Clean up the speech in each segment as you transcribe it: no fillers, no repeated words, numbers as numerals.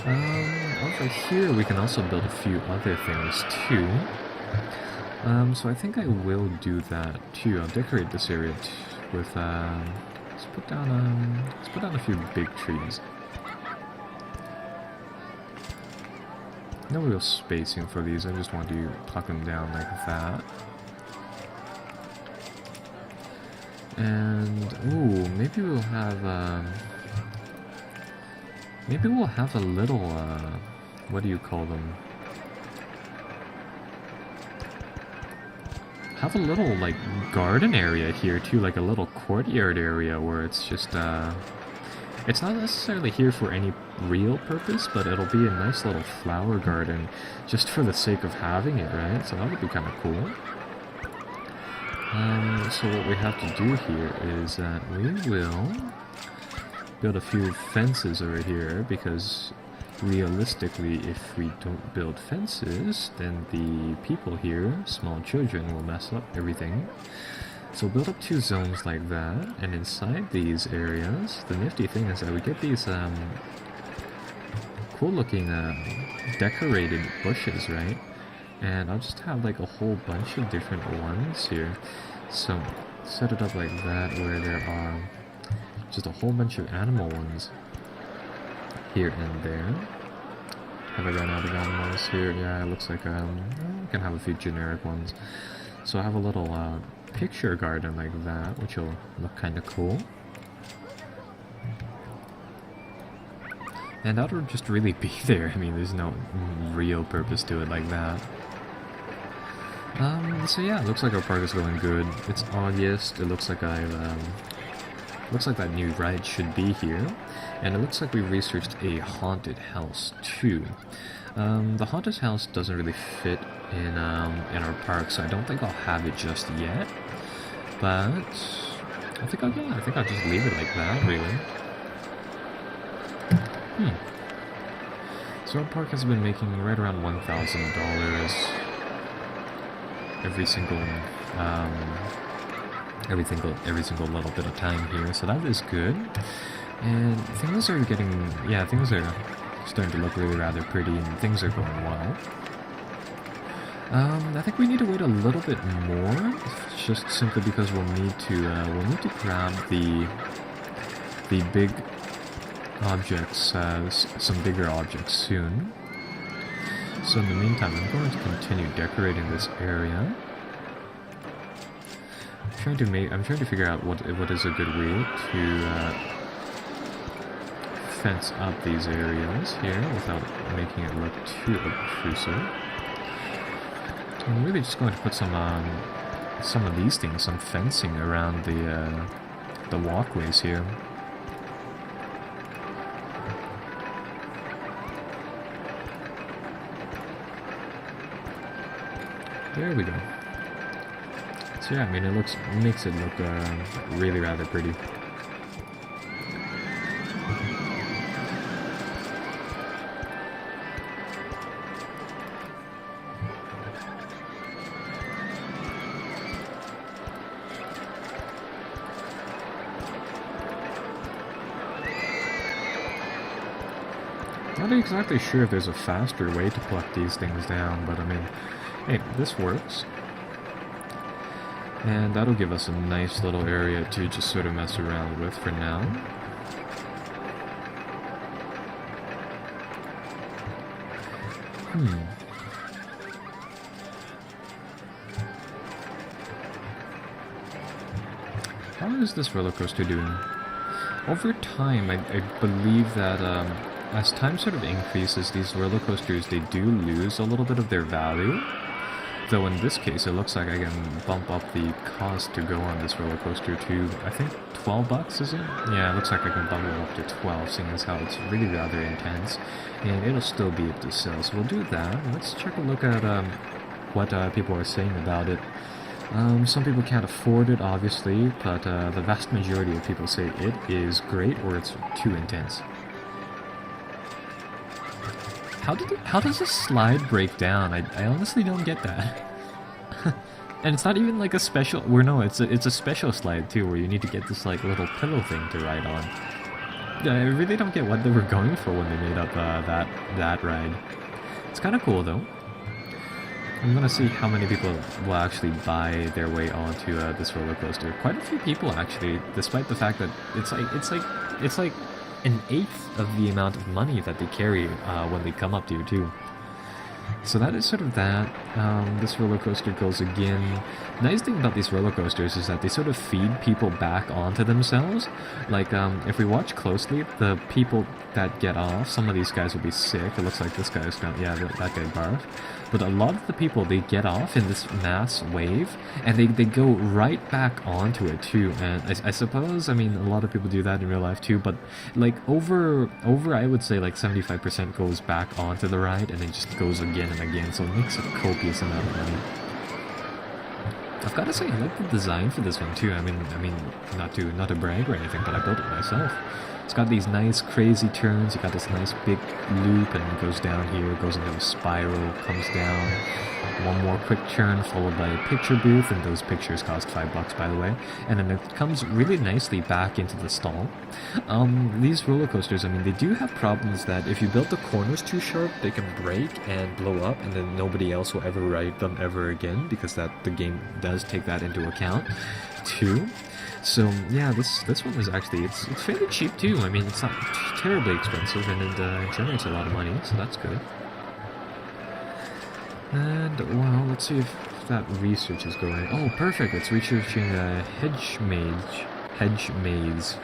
Over here we can also build a few other things too. So I think I will do that too. I'll decorate this area with let's put down a few big trees. No real spacing for these. I just want to pluck them down like that. And ooh, maybe we'll have a little what do you call them? Have a little like garden area here too, like a little courtyard area where it's just it's not necessarily here for any real purpose, but it'll be a nice little flower garden just for the sake of having it, right? So that would be kind of cool. So what we have to do here is that we will build a few fences over here, because realistically, if we don't build fences, then the people here, small children, will mess up everything. So build up 2 zones like that, and inside these areas, the nifty thing is that we get these cool looking decorated bushes, right? And I'll just have like a whole bunch of different ones here. So set it up like that, where there are just a whole bunch of animal ones here and there. Have I run out of animals here? Yeah, it looks like I can have a few generic ones. So I have a little picture garden like that, which will look kind of cool. And that'll just really be there. I mean, there's no real purpose to it like that. So yeah, it looks like our park is going good. It's August. It looks like looks like that new ride should be here. And it looks like we researched a haunted house too. The haunted house doesn't really fit in our park, so I don't think I'll have it just yet. But I think I'll just leave it like that, really. So our park has been making right around $1,000 every single little bit of time here, so that is good. And things are starting to look really rather pretty, and things are going well. I think we need to wait a little bit more, just simply because we'll need to grab the big objects, some bigger objects soon. So in the meantime, I'm going to continue decorating this area. I'm trying to figure out what is a good way to fence up these areas here without making it look too obtrusive. I'm really just going to put some of these things, some fencing around the walkways here. There we go. So yeah, I mean, makes it look really rather pretty. Not exactly sure if there's a faster way to pluck these things down, but I mean, hey, this works. And that'll give us a nice little area to just sort of mess around with for now. How is this roller coaster doing? Over time, I believe that as time sort of increases, these roller coasters, they do lose a little bit of their value. Though in this case, it looks like I can bump up the cost to go on this roller coaster to, I think, $12, is it? Yeah, it looks like I can bump it up to 12, seeing as how it's really rather intense. And it'll still be able to sell, so we'll do that. Let's check a look at what people are saying about it. Some people can't afford it, obviously, but the vast majority of people say it is great or it's too intense. How does a slide break down? I honestly don't get that. And it's not even like a special... it's a special slide too, where you need to get this like little pillow thing to ride on. Yeah, I really don't get what they were going for when they made up that ride. It's kind of cool though. I'm gonna see how many people will actually buy their way onto this roller coaster. Quite a few people actually, despite the fact that it's like an eighth of the amount of money that they carry when they come up to you too. So that is sort of that. This roller coaster goes again. Nice thing about these roller coasters is that they sort of feed people back onto themselves. Like, if we watch closely, the people that get off, some of these guys will be sick. It looks like this guy's got, yeah, that guy barfed. But a lot of the people, they get off in this mass wave, and they go right back onto it too. And I suppose, I mean, a lot of people do that in real life too, but like over I would say like 75% goes back onto the ride, and then just goes again and again, so it makes a copious amount of money. I've got to say, I like the design for this one too. I mean, not to brag or anything, but I built it myself. It's got these nice crazy turns. You got this nice big loop, and it goes down here, goes into a spiral, comes down. One more quick turn followed by a picture booth, and those pictures cost $5 by the way. And then it comes really nicely back into the stall. These roller coasters, I mean, they do have problems that if you build the corners too sharp, they can break and blow up, and then nobody else will ever ride them ever again, because the game does take that into account too. So yeah, this one is actually, it's fairly cheap too. I mean, it's not terribly expensive, and it generates a lot of money, so that's good. And well, let's see if that research is going. Oh, perfect! It's researching hedge maze.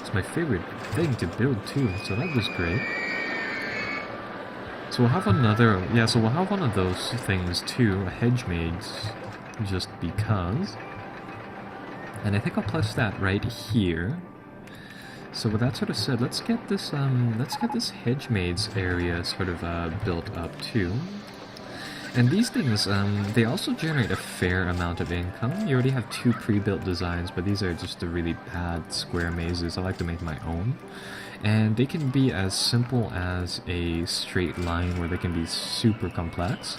It's my favorite thing to build too, so that was great. So we'll have another, yeah. So we'll have one of those things too, a hedge maze, just because. And I think I'll place that right here. So with that sort of said, let's get this hedge maze area sort of built up too. And these things, they also generate a fair amount of income. You already have 2 pre-built designs, but these are just the really bad square mazes. I like to make my own. And they can be as simple as a straight line, where they can be super complex.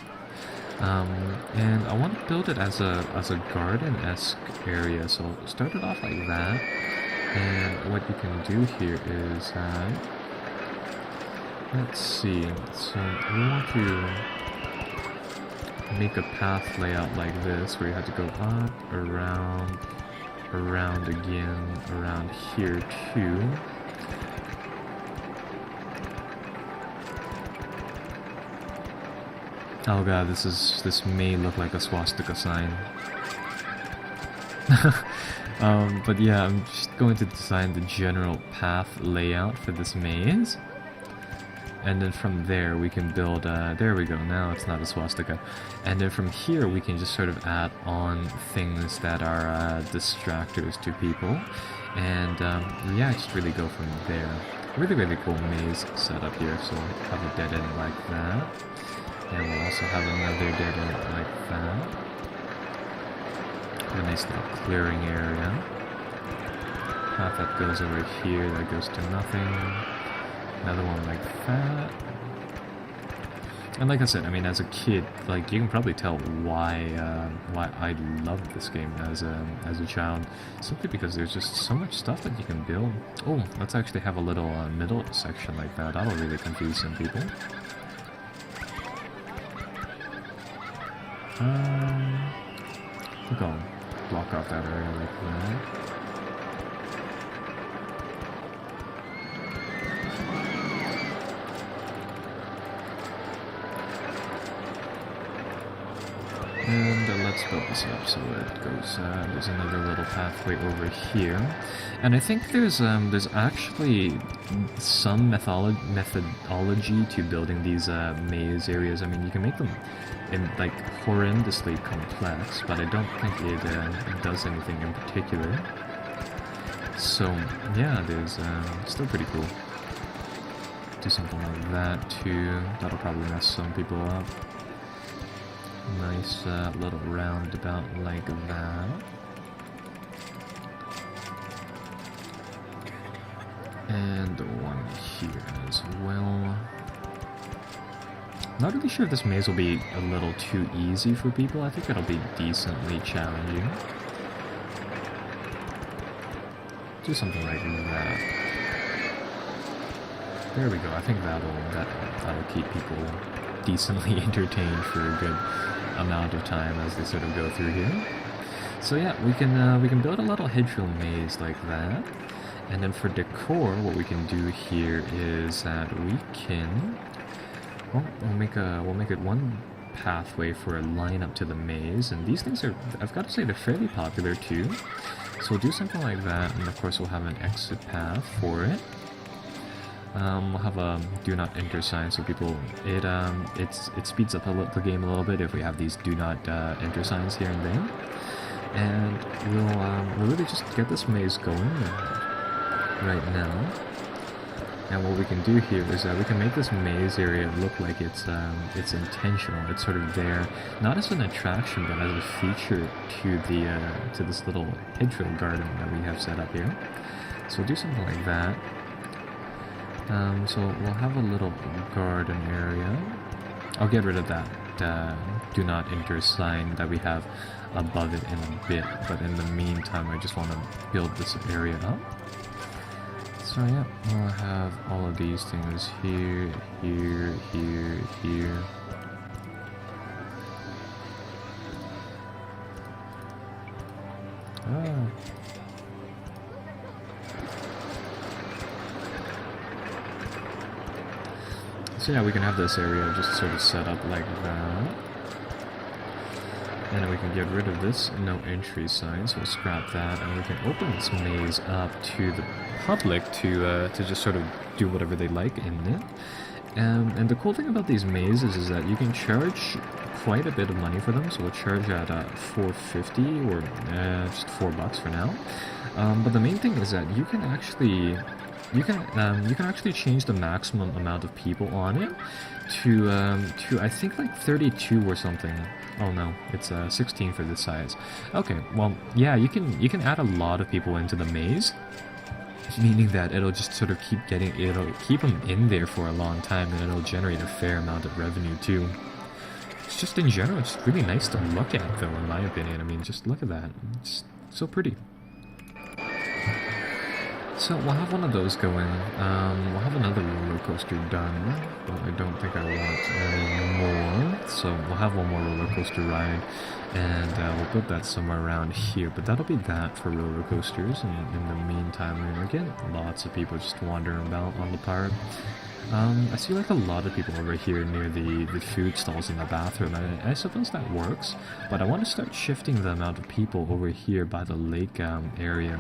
And I want to build it as a garden-esque area, so I'll start it off like that. And what you can do here is, let's see, so we want to make a path layout like this, where you have to go up, around again, around here too. Oh god, this may look like a swastika sign. But yeah, I'm just going to design the general path layout for this maze. And then from there we can build, there we go, now it's not a swastika. And then from here we can just sort of add on things that are distractors to people. And yeah, just really go from there. Really, really cool maze setup here, so have a dead end like that. And we'll also have another dead end like that. A nice little clearing area. Path that goes over here, that goes to nothing. Another one like that. And like I said, I mean, as a kid, like, you can probably tell why I loved this game as a child. Simply because there's just so much stuff that you can build. Oh, let's actually have a little middle section like that. That'll really confuse some people. I think I'll block off that area like that. And let's build this up so it goes, there's another little pathway over here. And I think there's actually some methodology to building these maze areas. I mean, you can make them in, like, horrendously complex, but I don't think it does anything in particular. So yeah, there's still pretty cool. Do something like that too. That'll probably mess some people up. Nice little roundabout like that. And one here as well. Not really sure if this maze will be a little too easy for people. I think it'll be decently challenging. Do something like that. There we go. I think that'll keep people decently entertained for a good amount of time as they sort of go through here. So yeah, we can build a little hedgerow maze like that. And then for decor, what we can do here is that we can, well, we'll make it one pathway for a line up to the maze, and these things are, I've got to say, they're fairly popular too. So we'll do something like that, and of course we'll have an exit path for it. We'll have a do not enter sign, so people, it speeds up the game a little bit if we have these do not enter signs here and there. And we'll really just get this maze going right now. And what we can do here is that we can make this maze area look like it's intentional. It's sort of there, not as an attraction, but as a feature to this little hedgerow garden that we have set up here. So we'll do something like that. So we'll have a little garden area. I'll get rid of that do not enter sign that we have above it in a bit, but in the meantime I just want to build this area up. So yeah, we'll have all of these things here, here, here, here. Ah. So yeah, we can have this area just sort of set up like that. And then we can get rid of this no entry sign, so we'll scrap that, and we can open this maze up to the public to just sort of do whatever they like in it. And the cool thing about these mazes is that you can charge quite a bit of money for them, so we'll charge at $4.50 or just $4 for now. But the main thing is that you can actually change the maximum amount of people on it to I think like 32 or something. Oh no, it's 16 for this size. Okay, well yeah, you can add a lot of people into the maze, meaning that it'll just sort of it'll keep them in there for a long time, and it'll generate a fair amount of revenue too. It's just in general, it's really nice to look at though, in my opinion. I mean, just look at that, it's so pretty. So we'll have one of those going. We'll have another roller coaster done, but I don't think I want any more. So we'll have one more roller coaster ride, and we'll put that somewhere around here. But that'll be that for roller coasters. And in the meantime, again, lots of people just wandering about on the park. I see like a lot of people over here near the food stalls in the bathroom, and I suppose that works, but I want to start shifting the amount of people over here by the lake area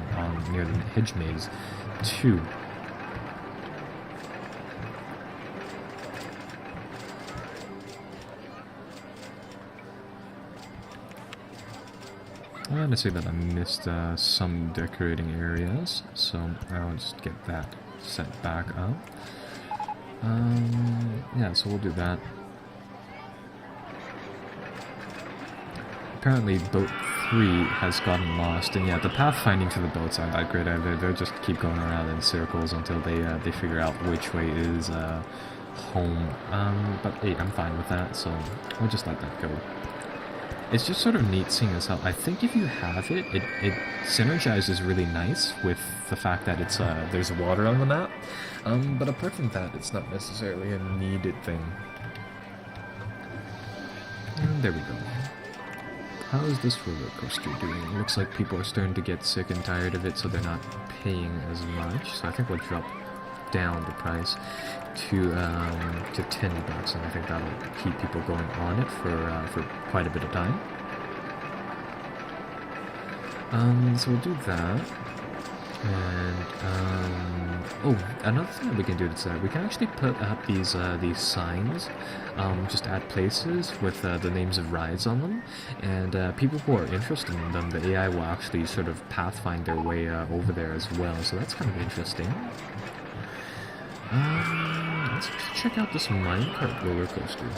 near the hedge maze too. I'm going to say that I missed some decorating areas, so I'll just get that set back up. Yeah, so we'll do that. Apparently boat 3 has gotten lost, and yeah, the pathfinding to the boats aren't that great either. They'll just keep going around in circles until they figure out which way is home. But hey, I'm fine with that, so we'll just let that go. It's just sort of neat seeing as how I think if you have it synergizes really nice with the fact that it's there's water on the map. But apart from that, it's not necessarily a needed thing. And there we go. How is this roller coaster doing? It looks like people are starting to get sick and tired of it, so they're not paying as much. So I think we'll drop down the price to $10, and I think that'll keep people going on it for quite a bit of time. So we'll do that. And oh, another thing that we can do is that we can actually put up these signs, just at places with the names of rides on them, and people who are interested in them, the AI will actually sort of pathfind their way over there as well. So that's kind of interesting. Let's check out this minecart roller coaster.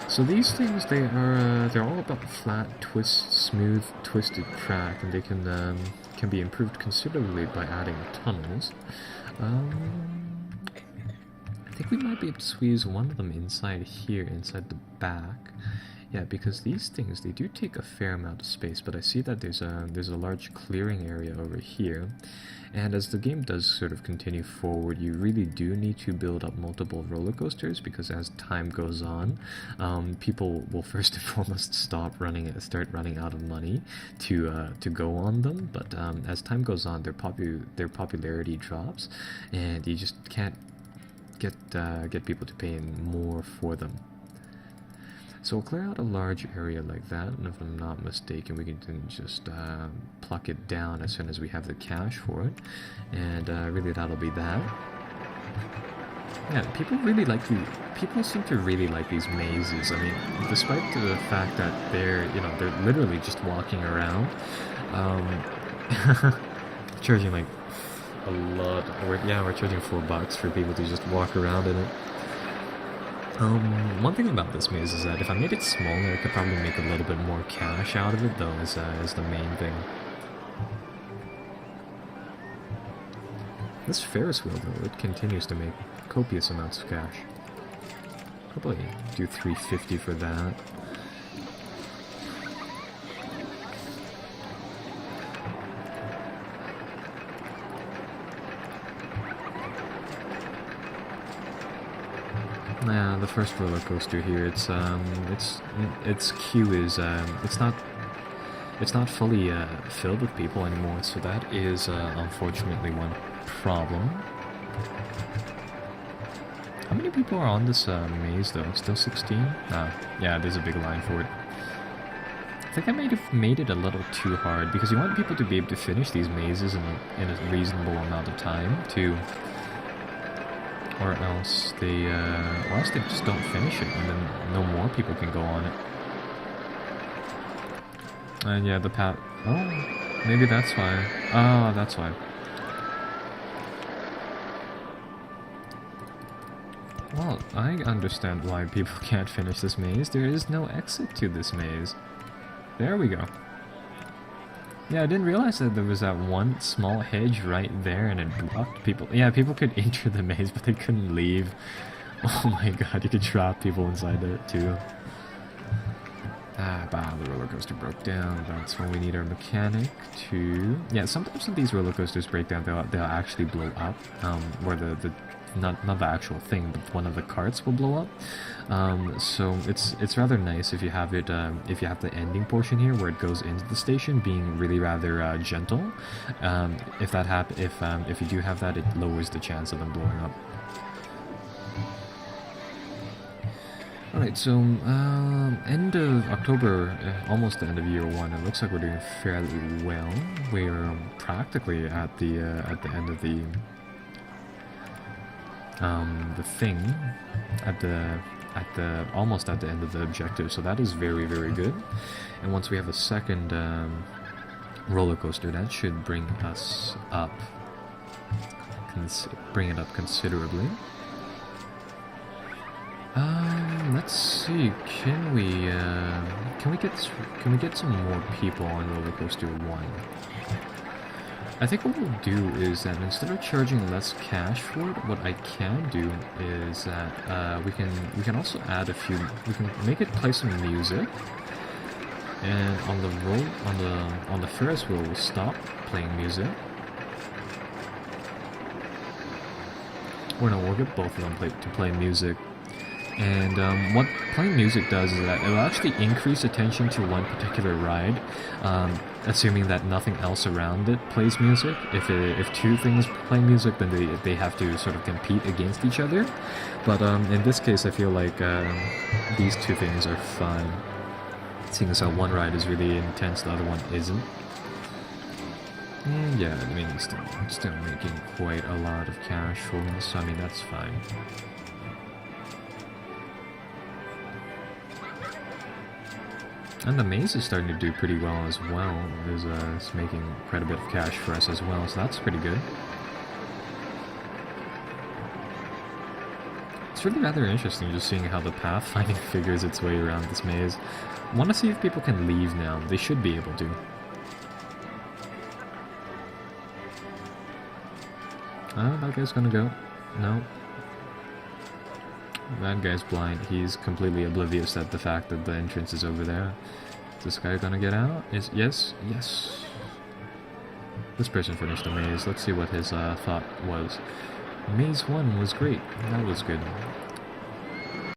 So these things, they're all about flat, smooth, twisted track, and they can be improved considerably by adding tunnels. I think we might be able to squeeze one of them inside here, inside the back. Yeah, because these things, they do take a fair amount of space, but I see that there's a large clearing area over here. And as the game does sort of continue forward, you really do need to build up multiple roller coasters, because as time goes on, people will first and foremost start running out of money to go on them. But as time goes on, their popularity drops, and you just can't get people to pay more for them. So we'll clear out a large area like that, and if I'm not mistaken, we can just pluck it down as soon as we have the cash for it, and really that'll be that. Yeah, people seem to really like these mazes. I mean, despite the fact that they're literally just walking around, charging like a lot. We're charging $4 for people to just walk around in it. One thing about this maze is that if I made it smaller, I could probably make a little bit more cash out of it, though, is the main thing. This Ferris wheel, though, it continues to make copious amounts of cash. Probably do $3.50 for that. Yeah, the first roller coaster here, its queue is it's not fully filled with people anymore, so that is unfortunately one problem. How many people are on this maze though? Still 16? Yeah, there's a big line for it. I think I might have made it a little too hard, because you want people to be able to finish these mazes in a reasonable amount of time too. Or else they just don't finish it, and then no more people can go on it. And yeah, the path. Oh, maybe that's why. Oh, that's why. Well, I understand why people can't finish this maze. There is no exit to this maze. There we go. Yeah, I didn't realize that there was that one small hedge right there, and it blocked people. Yeah, people could enter the maze, but they couldn't leave. Oh my god, you could trap people inside there too. The roller coaster broke down. That's when we need our mechanic to... Yeah, sometimes when these roller coasters break down, they'll actually blow up, where not the actual thing, but one of the carts will blow up. So it's rather nice if you have it if you have the ending portion here where it goes into the station being really rather gentle. If you do have that, it lowers the chance of them blowing up. Alright, so end of October, almost the end of year one. It looks like we're doing fairly well. We're practically at the end of the thing, almost at the end of the objective. So that is very, very good. And once we have a second roller coaster, that should bring us up, bring it up considerably. Let's see. Can we get some more people on roller coaster 1? I think what we'll do is that instead of charging less cash for it, what I can do is that we can also add a few. We can make it play some music, and on the Ferris wheel we'll stop playing music. Or no, we'll get both of them to play music. And what playing music does is that it'll actually increase attention to one particular ride, assuming that nothing else around it plays music. If two things play music, then they have to sort of compete against each other. But in this case, I feel like these two things are fun, seeing as how one ride is really intense, the other one isn't. And yeah, I mean, still making quite a lot of cash for this, so I mean, that's fine. And the maze is starting to do pretty well as well. It's making quite a bit of cash for us as well, so that's pretty good. It's really rather interesting just seeing how the pathfinding figures its way around this maze. I want to see if people can leave now. They should be able to. That guy's gonna go. No. That guy's blind. He's completely oblivious at the fact that the entrance is over there. Is this guy gonna get out? Yes? Yes. This person finished the maze. Let's see what his thought was. Maze 1 was great. That was good.